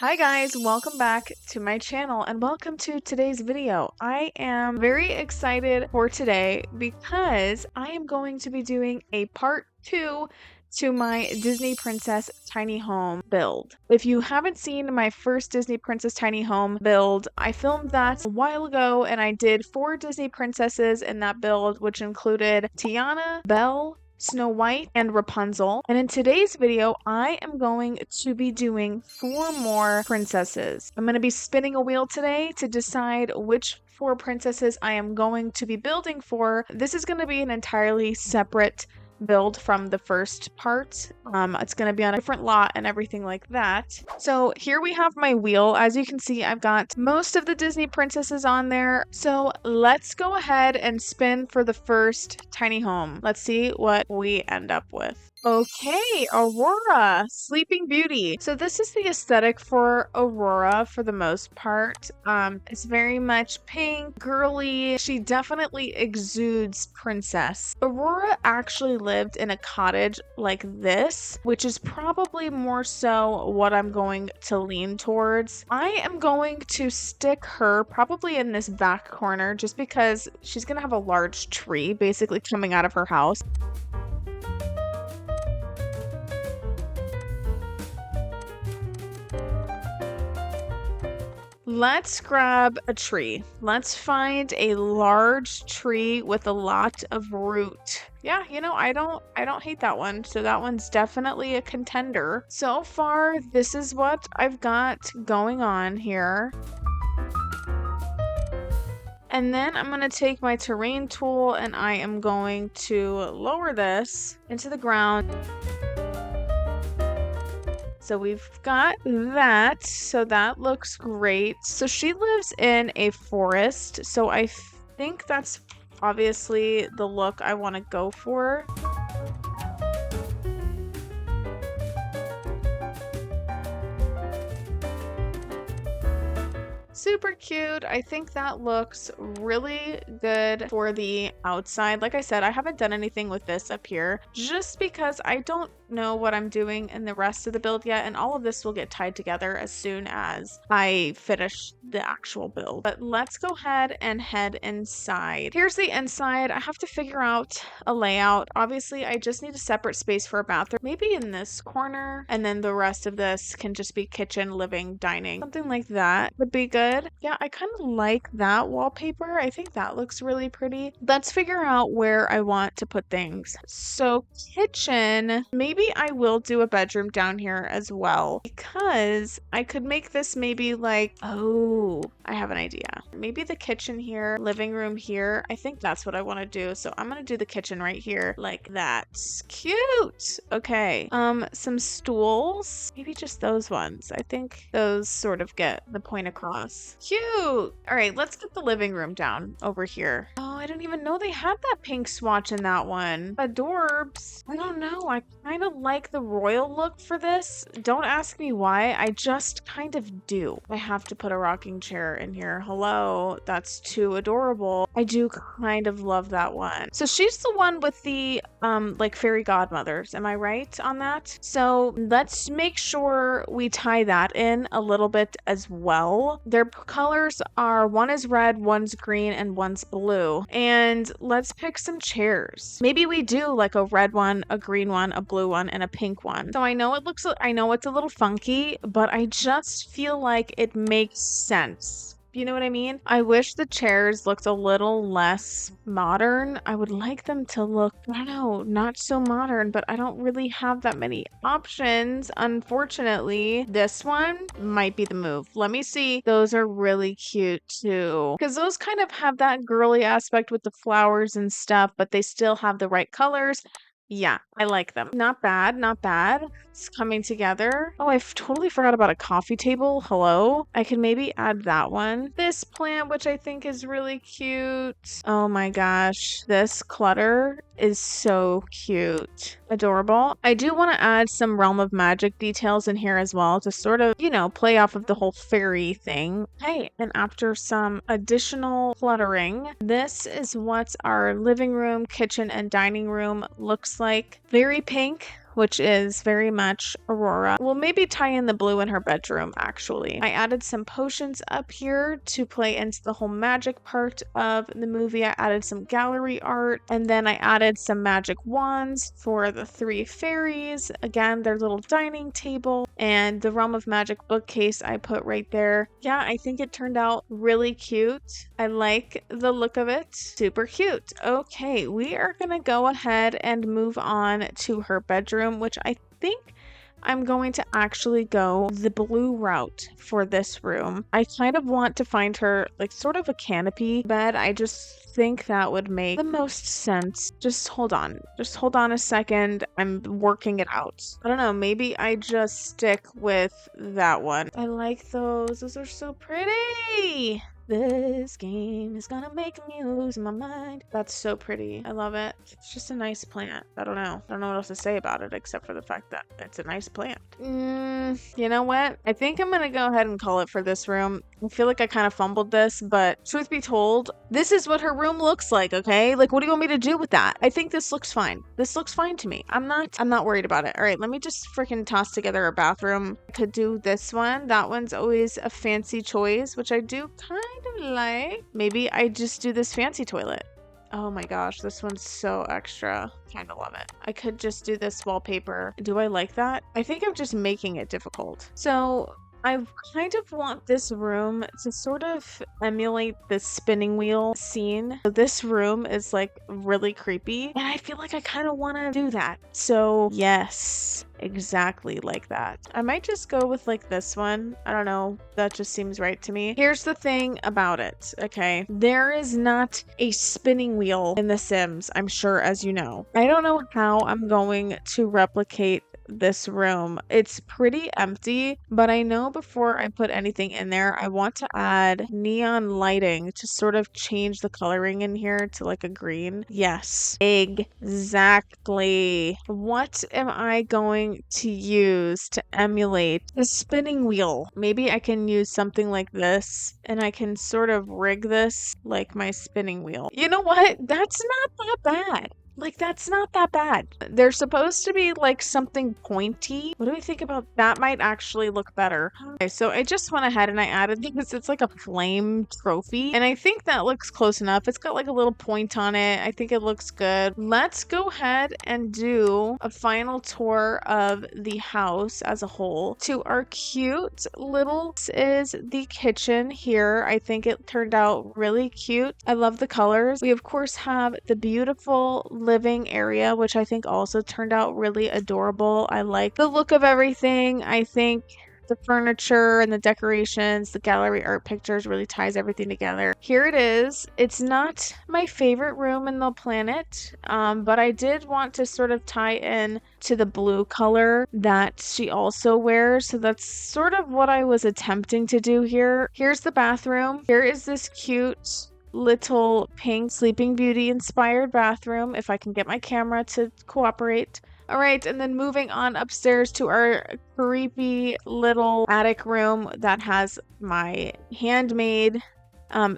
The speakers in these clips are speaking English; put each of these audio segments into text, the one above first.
Hi guys, welcome back to my channel and welcome to today's video. I am very excited for today because I am going to be doing a part 2 to my Disney Princess tiny home build. If you haven't seen my first Disney Princess tiny home build, I filmed that a while ago and I did 4 Disney princesses in that build, which included Tiana, Belle, Snow White, and Rapunzel. And in today's video, I am going to be doing 4 more princesses. I'm going to be spinning a wheel today to decide which 4 princesses I am going to be building for. This is going to be an entirely separate build from the first part. It's going to be on a different lot and everything like that. So here we have my wheel. As you can see, I've got most of the Disney princesses on there. So let's go ahead and spin for the first tiny home. Let's see what we end up with. Okay, Aurora, Sleeping Beauty. So this is the aesthetic for Aurora for the most part. It's very much pink, girly. She definitely exudes princess. Aurora actually lived in a cottage like this, which is probably more so what I'm going to lean towards. I am going to stick her probably in this back corner just because she's gonna have a large tree basically coming out of her house. Let's grab a tree. Let's find a large tree with a lot of root. Yeah, I don't hate that one. So that one's definitely a contender. So far, this is what I've got going on here. And then I'm going to take my terrain tool and I am going to lower this into the ground. So we've got that. So that looks great. So she lives in a forest. So I think that's obviously the look I want to go for. Super cute. I think that looks really good for the outside. Like I said, I haven't done anything with this up here just because I don't know what I'm doing in the rest of the build yet, and all of this will get tied together as soon as I finish the actual build. But let's go ahead and head inside. Here's the inside. I have to figure out a layout. Obviously, I just need a separate space for a bathroom, maybe in this corner, and then the rest of this can just be kitchen, living, dining. Something like that would be good. Yeah, I kind of like that wallpaper. I think that looks really pretty. Let's figure out where I want to put things. So kitchen, maybe I will do a bedroom down here as well because I could make this maybe like, oh, I have an idea. Maybe the kitchen here, living room here. I think that's what I want to do. So I'm going to do the kitchen right here like that. Cute. Okay. Some stools, maybe just those ones. I think those sort of get the point across. Cute. All right, let's get the living room down over here. Oh, I didn't even know they had that pink swatch in that one. Adorbs. I don't know. I kind of like the royal look for this. Don't ask me why. I just kind of do. I have to put a rocking chair in here. Hello. That's too adorable. I do kind of love that one. So she's the one with the like fairy godmothers. Am I right on that? So let's make sure we tie that in a little bit as well. Their colors are, one is red, one's green, and one's blue. And let's pick some chairs. Maybe we do like a red one, a green one, a blue one, and a pink one. So I know it's a little funky, but I just feel like it makes sense. You know what I mean? I wish the chairs looked a little less modern. I would like them to look, I don't know, not so modern, but I don't really have that many options. Unfortunately, this one might be the move. Let me see. Those are really cute too. Because those kind of have that girly aspect with the flowers and stuff, but they still have the right colors. Yeah, I like them. Not bad, not bad. It's coming together. Oh, I totally forgot about a coffee table. Hello? I could maybe add that one. This plant, which I think is really cute. Oh my gosh. This clutter is so cute. Adorable. I do want to add some Realm of Magic details in here as well to sort of, play off of the whole fairy thing. Hey, and after some additional cluttering, this is what our living room, kitchen, and dining room looks like. Very pink, which is very much Aurora. We'll maybe tie in the blue in her bedroom, actually. I added some potions up here to play into the whole magic part of the movie. I added some gallery art, and then I added some magic wands for the 3 fairies. Again, their little dining table, and the Realm of Magic bookcase I put right there. Yeah, I think it turned out really cute. I like the look of it. Super cute. Okay, we are gonna go ahead and move on to her bedroom, which I think I'm going to actually go the blue route for this room. I kind of want to find her like sort of a canopy bed. I just think that would make the most sense. Just hold on. Just hold on a second. I'm working it out. I don't know. Maybe I just stick with that one. I like those. Those are so pretty. This game is gonna make me lose my mind. That's so pretty. I love it. It's just a nice plant. I don't know. I don't know what else to say about it except for the fact that it's a nice plant. You know what? I think I'm gonna go ahead and call it for this room. I feel like I kind of fumbled this, but truth be told, this is what her room looks like, okay? Like, what do you want me to do with that? I think this looks fine. This looks fine to me. I'm not worried about it. All right, let me just freaking toss together a bathroom. I could do this one. That one's always a fancy choice, which I do kind of like. Maybe I just do this fancy toilet. Oh my gosh, this one's so extra. Kind of love it. I could just do this wallpaper. Do I like that? I think I'm just making it difficult. So I kind of want this room to sort of emulate the spinning wheel scene. So this room is like really creepy, and I feel like I kind of want to do that. So yes, exactly like that. I might just go with like this one. I don't know. That just seems right to me. Here's the thing about it, okay? There is not a spinning wheel in The Sims, I'm sure, as you know. I don't know how I'm going to replicate this room. It's pretty empty, but I know before I put anything in there, I want to add neon lighting to sort of change the coloring in here to like a green. Yes, exactly. What am I going to use to emulate the spinning wheel? Maybe I can use something like this, and I can sort of rig this like my spinning wheel. You know what? That's not that bad. Like, that's not that bad. They're supposed to be like something pointy. What do we think about that? Might actually look better. Okay, so I just went ahead and I added this. It's like a flame trophy, and I think that looks close enough. It's got like a little point on it. I think it looks good. Let's go ahead and do a final tour of the house as a whole. To our cute little, this is the kitchen here. I think it turned out really cute. I love the colors. We of course have the beautiful living area, which I think also turned out really adorable. I like the look of everything. I think the furniture and the decorations, the gallery art pictures really ties everything together. Here it is. It's not my favorite room in the planet, but I did want to sort of tie in to the blue color that she also wears. So that's sort of what I was attempting to do here. Here's the bathroom. Here is this cute little pink Sleeping Beauty inspired bathroom, if I can get my camera to cooperate. All right, and then moving on upstairs to our creepy little attic room that has my handmade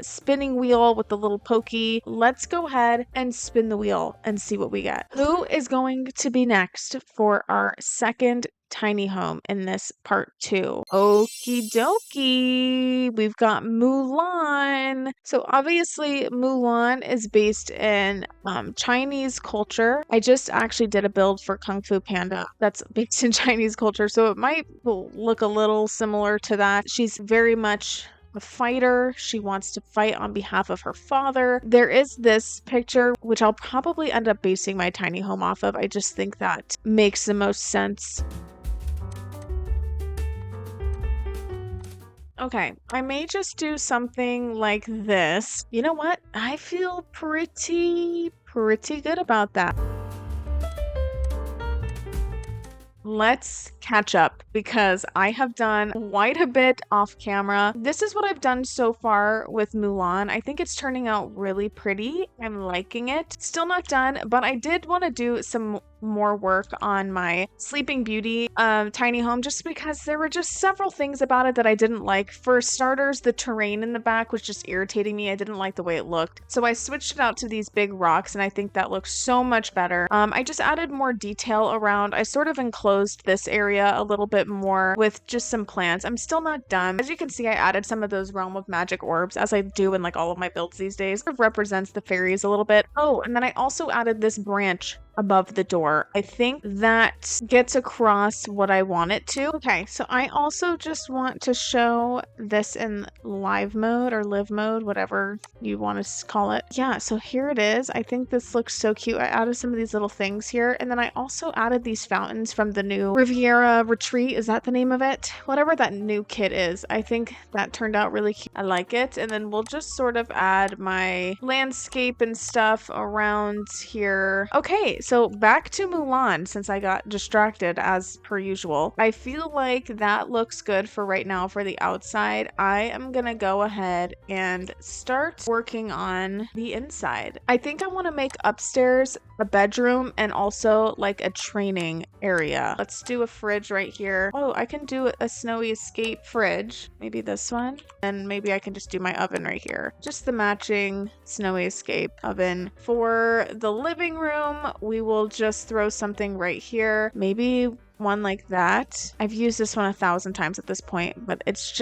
spinning wheel with the little pokey. Let's go ahead and spin the wheel and see what we get. Who is going to be next for our second tiny home in this part 2? Okie dokie, we've got Mulan. So obviously Mulan is based in Chinese culture. I just actually did a build for Kung Fu Panda that's based in Chinese culture, so it might look a little similar to that. She's very much a fighter. She wants to fight on behalf of her father. There is this picture, which I'll probably end up basing my tiny home off of. I just think that makes the most sense. Okay, I may just do something like this. You know what? I feel pretty good about that. Let's catch up because I have done quite a bit off camera. This is what I've done so far with Mulan. I think it's turning out really pretty. I'm liking it. Still not done, but I did want to do some more work on my Sleeping Beauty tiny home, just because there were just several things about it that I didn't like. For starters, the terrain in the back was just irritating me. I didn't like the way it looked. So I switched it out to these big rocks, and I think that looks so much better. I just added more detail around. I sort of enclosed this area a little bit more with just some plants. I'm still not done. As you can see, I added some of those Realm of Magic orbs, as I do in like all of my builds these days. It represents the fairies a little bit. Oh, and then I also added this branch above the door. I think that gets across what I want it to. Okay, so I also just want to show this in live mode or live mode, whatever you want to call it. Yeah, so here it is. I think this looks so cute. I added some of these little things here, and then I also added these fountains from the new Riviera Retreat. Is that the name of it? Whatever that new kit is. I think that turned out really cute. I like it. And then we'll just sort of add my landscape and stuff around here. Okay, so back to Mulan, since I got distracted as per usual. I feel like that looks good for right now for the outside. I am gonna go ahead and start working on the inside. I think I want to make upstairs a bedroom and also like a training area. Let's do a fridge right here. Oh, I can do a snowy escape fridge. Maybe this one. And maybe I can just do my oven right here. Just the matching snowy escape oven. For the living room, we will just throw something right here. Maybe one like that. I've used this one 1,000 times at this point, but it's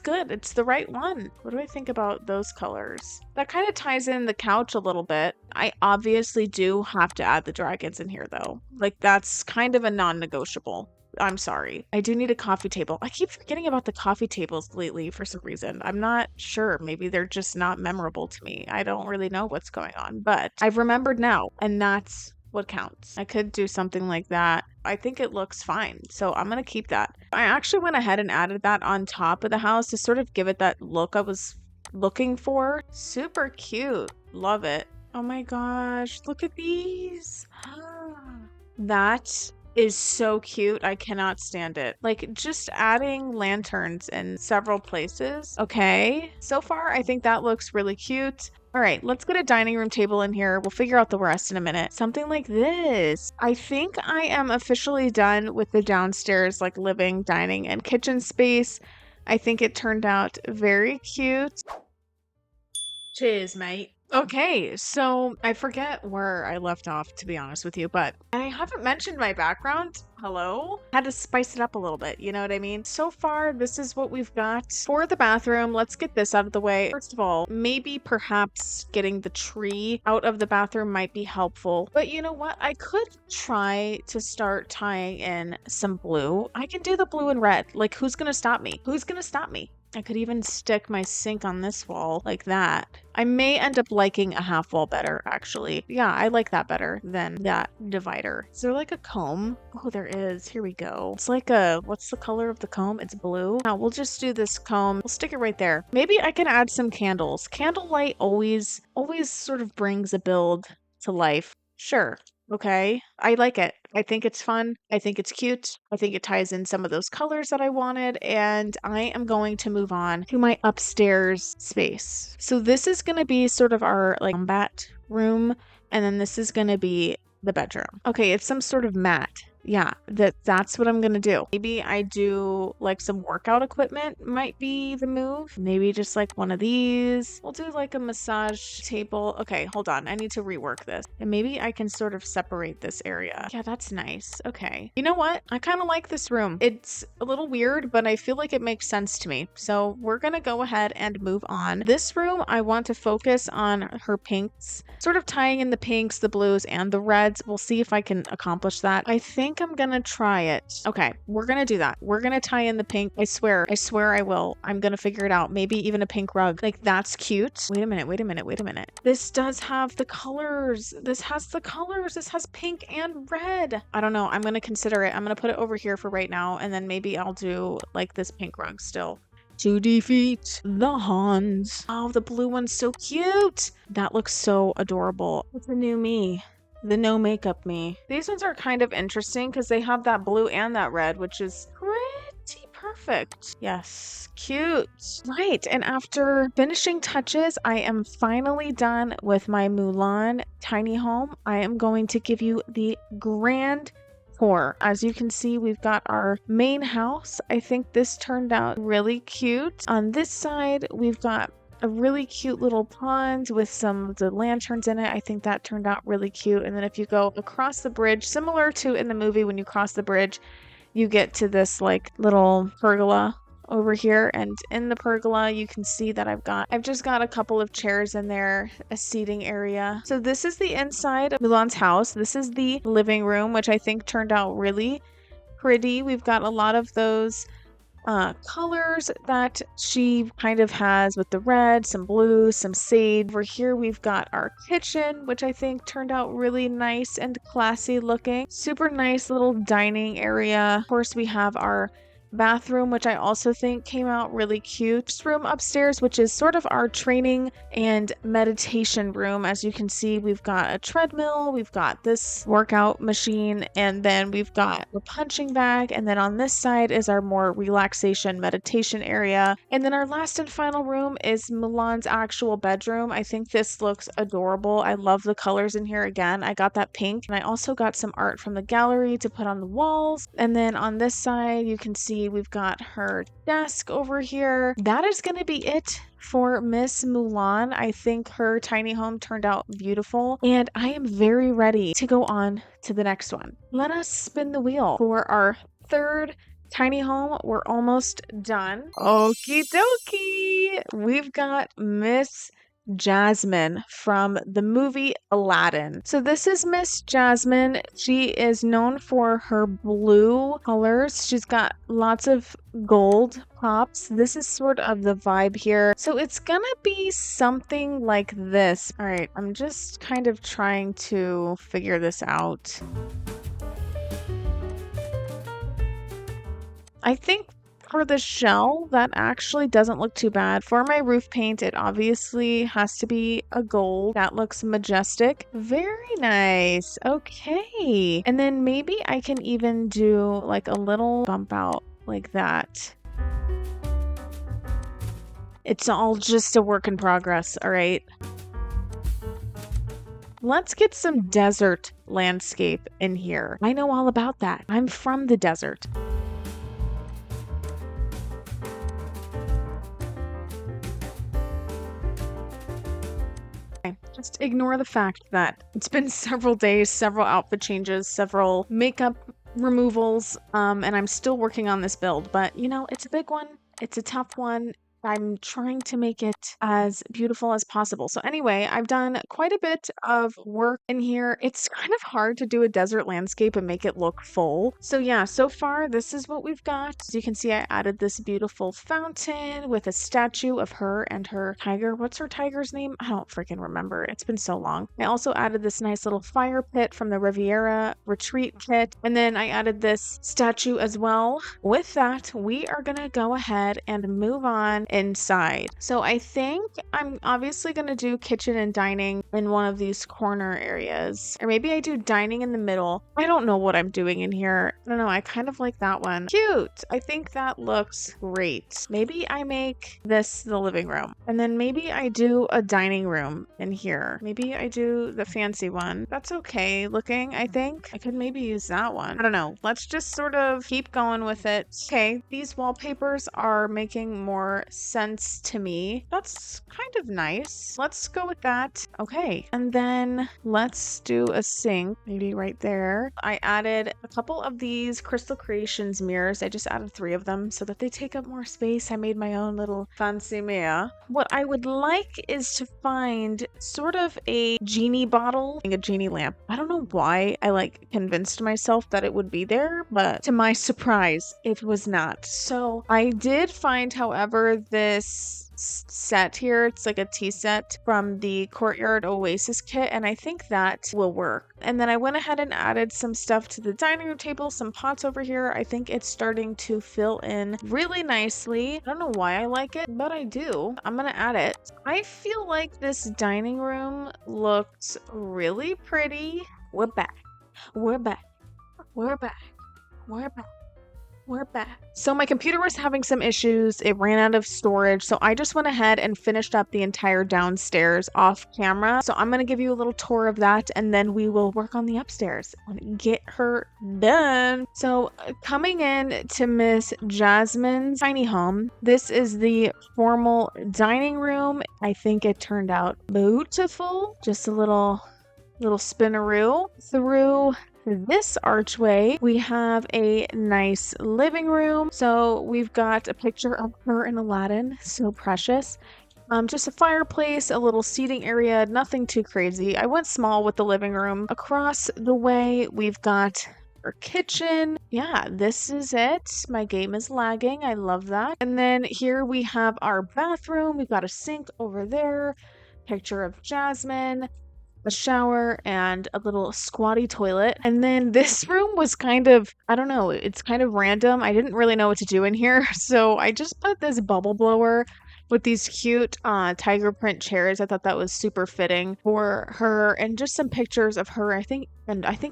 good. It's the right one. What do I think about those colors? That kind of ties in the couch a little bit. I obviously do have to add the dragons in here though. Like that's kind of a non-negotiable. I'm sorry. I do need a coffee table. I keep forgetting about the coffee tables lately for some reason. I'm not sure. Maybe they're just not memorable to me. I don't really know what's going on, but I've remembered now, and that's what counts. I could do something like that. I think it looks fine, so I'm gonna keep that. I actually went ahead and added that on top of the house to sort of give it that look I was looking for. Super cute. Love it. Oh my gosh, look at these. That is so cute. I cannot stand it. Like just adding lanterns in several places. Okay, so far I think that looks really cute. All right, let's get a dining room table in here. We'll figure out the rest in a minute. Something like this. I think I am officially done with the downstairs like living, dining, and kitchen space. I think it turned out very cute. Cheers, mate. Okay, so I forget where I left off, to be honest with you, but I haven't mentioned my background. Hello? Had to spice it up a little bit, you know what I mean? So far, this is what we've got for the bathroom. Let's get this out of the way. First of all, maybe perhaps getting the tree out of the bathroom might be helpful. But you know what? I could try to start tying in some blue. I can do the blue and red. Like, who's gonna stop me? Who's gonna stop me? I could even stick my sink on this wall like that. I may end up liking a half wall better, actually. Yeah, I like that better than that divider. Is there like a comb? Oh, there is. Here we go. It's like what's the color of the comb? It's blue. Now we'll just do this comb. We'll stick it right there. Maybe I can add some candles. Candlelight always sort of brings a build to life. Sure. Okay. I like it. I think it's fun. I think it's cute. I think it ties in some of those colors that I wanted. And I am going to move on to my upstairs space. So this is going to be sort of our like combat room. And then this is going to be the bedroom. Okay. It's some sort of mat. Yeah, that's what I'm gonna do. Maybe I do like some workout equipment might be the move. Maybe just like one of these. We'll do like a massage table. Okay, hold on. I need to rework this. And maybe I can sort of separate this area. Yeah, that's nice. Okay. You know what? I kind of like this room. It's a little weird, but I feel like it makes sense to me. So we're gonna go ahead and move on. This room, I want to focus on her pinks, sort of tying in the pinks, the blues, and the reds. We'll see if I can accomplish that. I think I'm gonna try it. Okay, we're gonna do that. We're gonna tie in the pink. I swear I will. I'm gonna figure it out. Maybe even a pink rug. Like, that's cute. Wait a minute. This does have the colors. This has the colors. This has pink and red. I don't know. I'm gonna consider it. I'm gonna put it over here for right now, and then maybe I'll do like this pink rug still. To defeat the Hans. Oh, the blue one's so cute. That looks so adorable. It's a new me. The no makeup me. These ones are kind of interesting because they have that blue and that red, which is pretty perfect. Yes, cute. Right, and after finishing touches, I am finally done with my Mulan tiny home. I am going to give you the grand tour. As you can see, we've got our main house. I think this turned out really cute. On this side, we've got a really cute little pond with some of the lanterns in it. I think that turned out really cute. And then if you go across the bridge, similar to in the movie when you cross the bridge, you get to this like little pergola over here, and in the pergola you can see that I've just got a couple of chairs in there, a seating area. So this is the inside of Mulan's house. This is the living room, which I think turned out really pretty. We've got a lot of those colors that she kind of has with the red, some blue, some sage. Over here we've got our kitchen, which I think turned out really nice and classy looking. Super nice little dining area. Of course, we have our bathroom, which I also think came out really cute. This room upstairs, which is sort of our training and meditation room. As you can see, we've got a treadmill, we've got this workout machine, and then we've got a punching bag, and then on this side is our more relaxation meditation area. And then our last and final room is Mulan's actual bedroom. I think this looks adorable. I love the colors in here. Again, I got that pink, and I also got some art from the gallery to put on the walls. And then on this side, you can see we've got her desk over here. That is going to be it for Miss Mulan. I think her tiny home turned out beautiful, and I am very ready to go on to the next one. Let us spin the wheel for our third tiny home. We're almost done. Okie dokie. We've got Miss Jasmine from the movie Aladdin. So this is Miss Jasmine. She is known for her blue colors. She's got lots of gold pops. This is sort of the vibe here. So it's gonna be something like this. All right, I'm just kind of trying to figure this out. I think for the shell, that actually doesn't look too bad. For my roof paint, it obviously has to be a gold. That looks majestic. Very nice. Okay. And then maybe I can even do like a little bump out like that. It's all just a work in progress, all right? Let's get some desert landscape in here. I know all about that. I'm from the desert. Just ignore the fact that it's been several days, several outfit changes, several makeup removals, and I'm still working on this build. But, you know, it's a big one. It's a tough one. I'm trying to make it as beautiful as possible. So anyway, I've done quite a bit of work in here. It's kind of hard to do a desert landscape and make it look full. So yeah, so far this is what we've got. As you can see, I added this beautiful fountain with a statue of her and her tiger. What's her tiger's name? I don't freaking remember. It's been so long. I also added this nice little fire pit from the Riviera retreat kit. And then I added this statue as well. With that, we are gonna go ahead and move on inside. So I think I'm obviously going to do kitchen and dining in one of these corner areas. Or maybe I do dining in the middle. I don't know what I'm doing in here. I don't know. I kind of like that one. Cute. I think that looks great. Maybe I make this the living room. And then maybe I do a dining room in here. Maybe I do the fancy one. That's okay looking, I think. I could maybe use that one. I don't know. Let's just sort of keep going with it. Okay, these wallpapers are making more sense to me. That's kind of nice. Let's go with that. Okay, and then let's do a sink, maybe right there. I added a couple of these Crystal Creations mirrors. I just added 3 of them so that they take up more space. I made my own little fancy mirror. What I would like is to find sort of a genie bottle, a genie lamp. I don't know why I like convinced myself that it would be there, but to my surprise, it was not. So I did find, however, this set here. It's like a tea set from the Courtyard Oasis kit, and I think that will work. And then I went ahead and added some stuff to the dining room table, some pots over here. I think it's starting to fill in really nicely. I don't know why I like it, but I do. I'm gonna add it. I feel like this dining room looks really pretty. We're back. We're back. We're back. We're back. We're back. So my computer was having some issues. It ran out of storage. So I just went ahead and finished up the entire downstairs off camera. So I'm going to give you a little tour of that and then we will work on the upstairs and get her done. So coming in to Miss Jasmine's tiny home, this is the formal dining room. I think it turned out beautiful. Just a little spinaroo through this archway. We have a nice living room. So we've got a picture of her and Aladdin. So precious. Just a fireplace, a little seating area, nothing too crazy. I went small with the living room. Across the way, we've got our kitchen. Yeah, this is it. My game is lagging. I love that. And then here we have our bathroom. We've got a sink over there. Picture of Jasmine, a shower, and a little squatty toilet. And then this room was kind of, I don't know, it's kind of random. I didn't really know what to do in here. So I just put this bubble blower with these cute tiger print chairs. I thought that was super fitting for her, and just some pictures of her. I think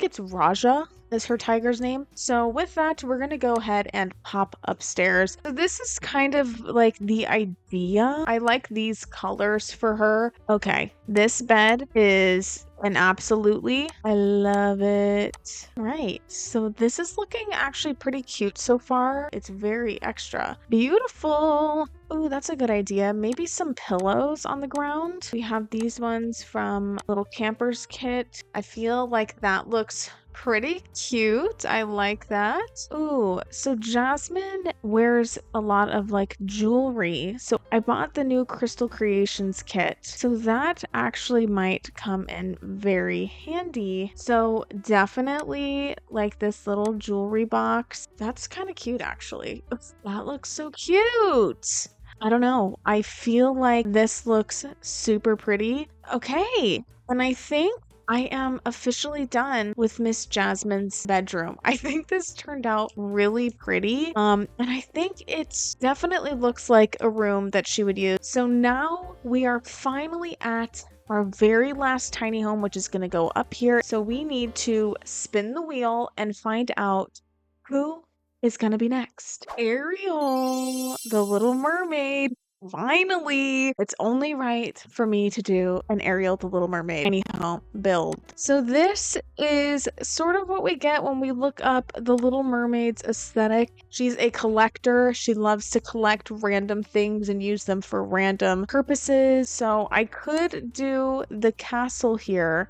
it's Raja is her tiger's name. So with that, we're going to go ahead and pop upstairs. So this is kind of like the idea. I like these colors for her. Okay, this bed is an absolutely. I love it. Right, so this is looking actually pretty cute so far. It's very extra. Beautiful. Oh, that's a good idea. Maybe some pillows on the ground. We have these ones from Little Camper's Kit. I feel like that looks pretty cute. I like that. Ooh, so Jasmine wears a lot of like jewelry. So I bought the new Crystal Creations kit. So that actually might come in very handy. So definitely like this little jewelry box. That's kind of cute actually. That looks so cute. I don't know. I feel like this looks super pretty. Okay. And I think I am officially done with Miss Jasmine's bedroom. I think this turned out really pretty. And I think it definitely looks like a room that she would use. So now we are finally at our very last tiny home, which is going to go up here. So we need to spin the wheel and find out who is going to be next. Ariel, the Little Mermaid. Finally, it's only right for me to do an Ariel the Little Mermaid tiny home build. So this is sort of what we get when we look up the Little Mermaid's aesthetic. She's a collector. She loves to collect random things and use them for random purposes. So I could do the castle here.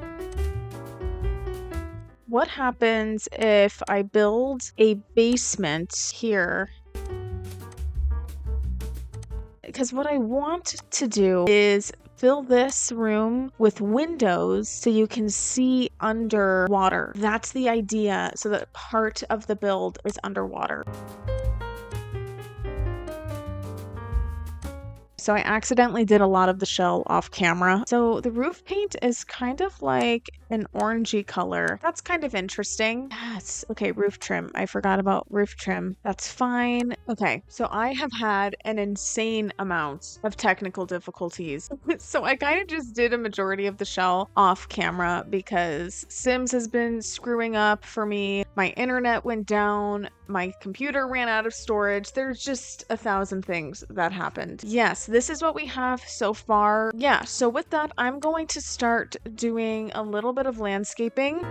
What happens if I build a basement here? Because what I want to do is fill this room with windows so you can see underwater. That's the idea, so that part of the build is underwater. So I accidentally did a lot of the shell off camera. So the roof paint is kind of like an orangey color. That's kind of interesting. Yes. Okay, roof trim. I forgot about roof trim. That's fine. Okay, so I have had an insane amount of technical difficulties. So I kind of just did a majority of the shell off camera because Sims has been screwing up for me. My internet went down. My computer ran out of storage. There's just 1,000 things that happened. Yes, this is what we have so far. Yeah, so with that, I'm going to start doing a little bit of landscaping.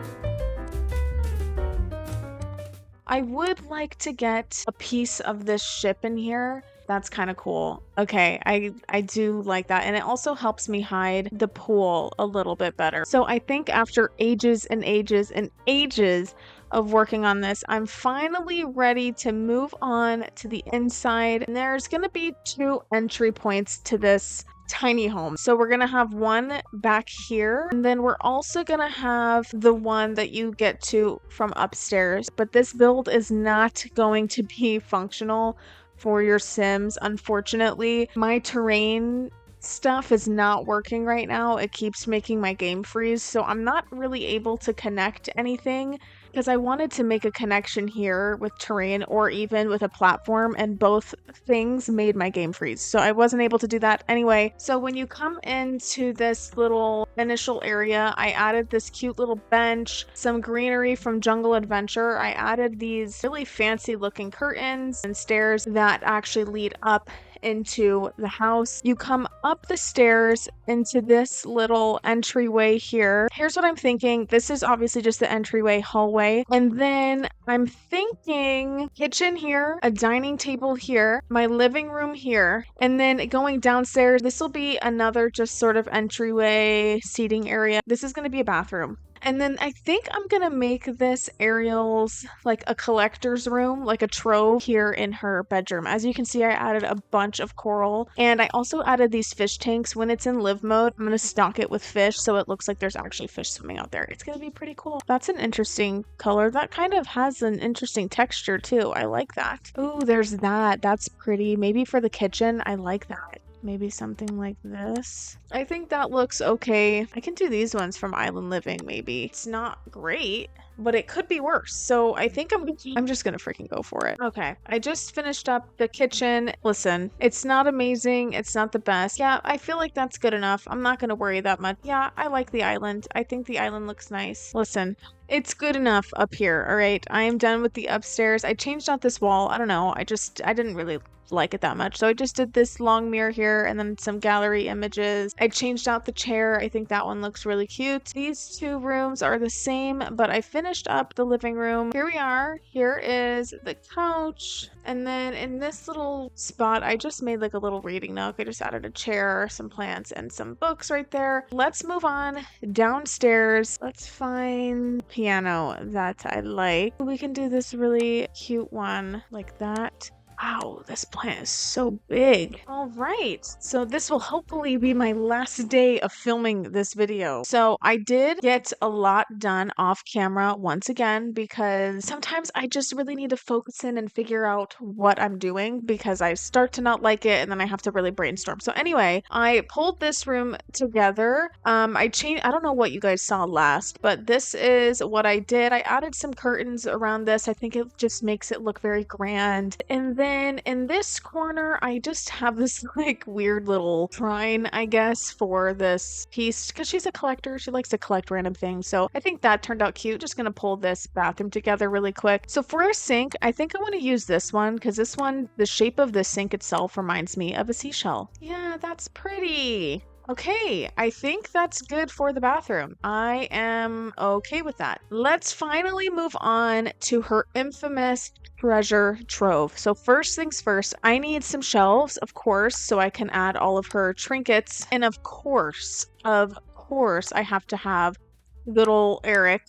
I would like to get a piece of this ship in here. That's kind of cool. Okay, I do like that. And it also helps me hide the pool a little bit better. So I think after ages and ages and ages of working on this, I'm finally ready to move on to the inside. And there's going to be 2 entry points to this tiny home. So we're going to have one back here, and then we're also going to have the one that you get to from upstairs. But this build is not going to be functional for your Sims, unfortunately. My terrain stuff is not working right now. It keeps making my game freeze, so I'm not really able to connect anything because I wanted to make a connection here with terrain or even with a platform, and both things made my game freeze. So I wasn't able to do that anyway. So when you come into this little initial area, I added this cute little bench, some greenery from Jungle Adventure. I added these really fancy looking curtains and stairs that actually lead up into the house. You come up the stairs into this little entryway here. Here's what I'm thinking. This is obviously just the entryway hallway. And then I'm thinking kitchen here, a dining table here, my living room here, and then going downstairs, this will be another just sort of entryway seating area. This is going to be a bathroom. And then I think I'm gonna make this Ariel's like a collector's room, like a trove here in her bedroom. As you can see, I added a bunch of coral, and I also added these fish tanks. When it's in live mode, I'm gonna stock it with fish so it looks like there's actually fish swimming out there. It's gonna be pretty cool. That's an interesting color. That kind of has an interesting texture too. I like that. Ooh, there's that. That's pretty. Maybe for the kitchen, I like that. Maybe something like this. I think that looks okay. I can do these ones from Island Living, maybe. It's not great, but it could be worse. So I think I'm just gonna freaking go for it. Okay, I just finished up the kitchen. Listen, it's not amazing. It's not the best. Yeah, I feel like that's good enough. I'm not gonna worry that much. Yeah, I like the island. I think the island looks nice. Listen, it's good enough up here, all right? I am done with the upstairs. I changed out this wall. I don't know. I didn't really like it that much. So I just did this long mirror here and then some gallery images. I changed out the chair. I think that one looks really cute. These two rooms are the same, but I finished up the living room. Here we are. Here is the couch. And then in this little spot, I just made like a little reading nook. I just added a chair, some plants, and some books right there. Let's move on downstairs. Let's find piano that I like. We can do this really cute one like that. Wow, this plant is so big. All right, so this will hopefully be my last day of filming this video. So I did get a lot done off camera once again, because sometimes I just really need to focus in and figure out what I'm doing, because I start to not like it and then I have to really brainstorm. So anyway, I pulled this room together. I don't know what you guys saw last, but this is what I did. I added some curtains around this. I think it just makes it look very grand. And then in this corner, I just have this like weird little shrine, I guess, for this piece, because she's a collector. She likes to collect random things. So I think that turned out cute. Just gonna pull this bathroom together really quick. So for a sink, I think I want to use this one, because this one, the shape of the sink itself reminds me of a seashell. Yeah, that's pretty. Okay, I think that's good for the bathroom. I am okay with that. Let's finally move on to her infamous treasure trove. So first things first, I need some shelves, of course, so I can add all of her trinkets. And of course, I have to have little Eric.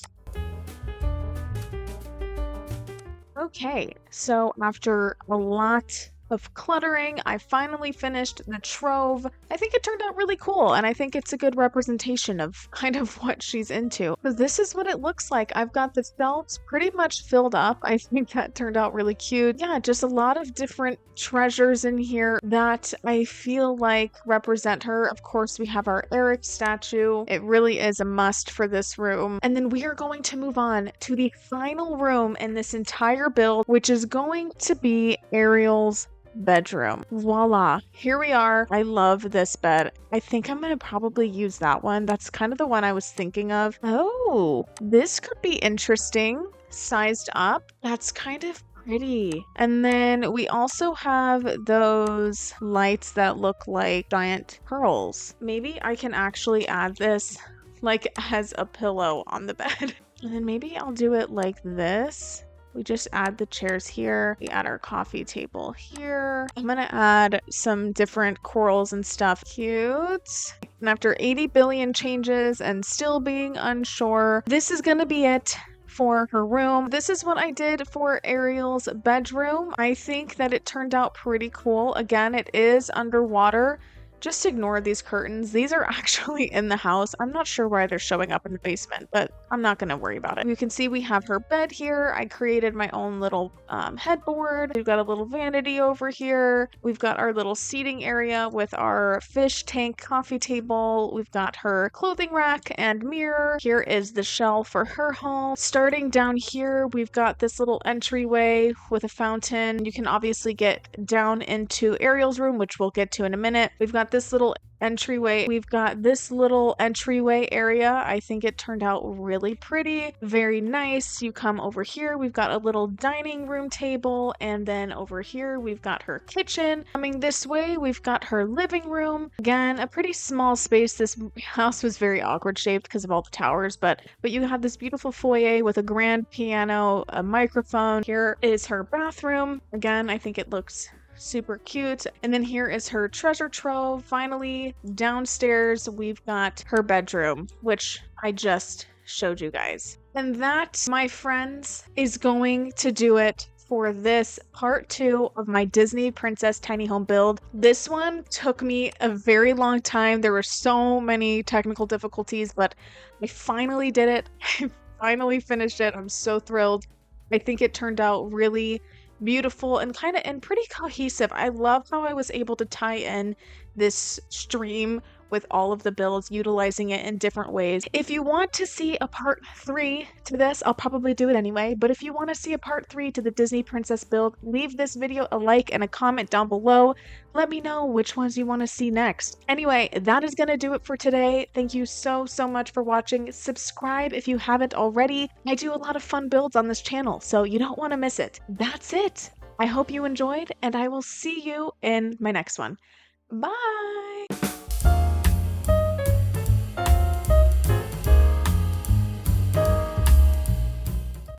Okay, so after a lot of cluttering, I finally finished the trove. I think it turned out really cool, and I think it's a good representation of kind of what she's into. So this is what it looks like. I've got the shelves pretty much filled up. I think that turned out really cute. Yeah, just a lot of different treasures in here that I feel like represent her. Of course, we have our Eric statue. It really is a must for this room. And then we are going to move on to the final room in this entire build, which is going to be Ariel's bedroom. Voila, here we are. I love this bed. I think I'm gonna probably use that one. That's kind of the one I was thinking of. Oh, this could be interesting. Sized up. That's kind of pretty. And then we also have those lights that look like giant pearls. Maybe I can actually add this like as a pillow on the bed. And then maybe I'll do it like this. We just add the chairs here. We add our coffee table here. I'm gonna add some different corals and stuff. Cute. And after 80 billion changes and still being unsure, this is gonna be it for her room. This is what I did for Ariel's bedroom. I think that it turned out pretty cool. Again, it is underwater, Just ignore these curtains. These are actually in the house. I'm not sure why they're showing up in the basement, but I'm not gonna worry about it. You can see we have her bed here. I created my own little headboard. We've got a little vanity over here. We've got our little seating area with our fish tank coffee table. We've got her clothing rack and mirror. Here is the shelf for her home. Starting down here, we've got this little entryway with a fountain. You can obviously get down into Ariel's room, which we'll get to in a minute. We've got this little entryway. We've got this little entryway area. I think it turned out really pretty, very nice. You come over here, we've got a little dining room table, and then over here we've got her kitchen. Coming this way, we've got her living room. Again, a pretty small space. This house was very awkward shaped because of all the towers, but you have this beautiful foyer with a grand piano, a microphone. Here is her bathroom. Again, I think it looks super cute. And then here is her treasure trove. Finally, downstairs, we've got her bedroom, which I just showed you guys. And that, my friends, is going to do it for this part 2 of my Disney Princess Tiny Home build. This one took me a very long time. There were so many technical difficulties, but I finally did it. I finally finished it. I'm so thrilled. I think it turned out really beautiful and pretty cohesive. I love how I was able to tie in this stream with all of the builds, utilizing it in different ways. If you want to see a part 3 to this, I'll probably do it anyway, but if you want to see a part 3 to the Disney Princess build, leave this video a like and a comment down below. Let me know which ones you want to see next. Anyway, that is going to do it for today. Thank you so much for watching. Subscribe if you haven't already. I do a lot of fun builds on this channel, so you don't want to miss it. That's it. I hope you enjoyed, and I will see you in my next one. Bye!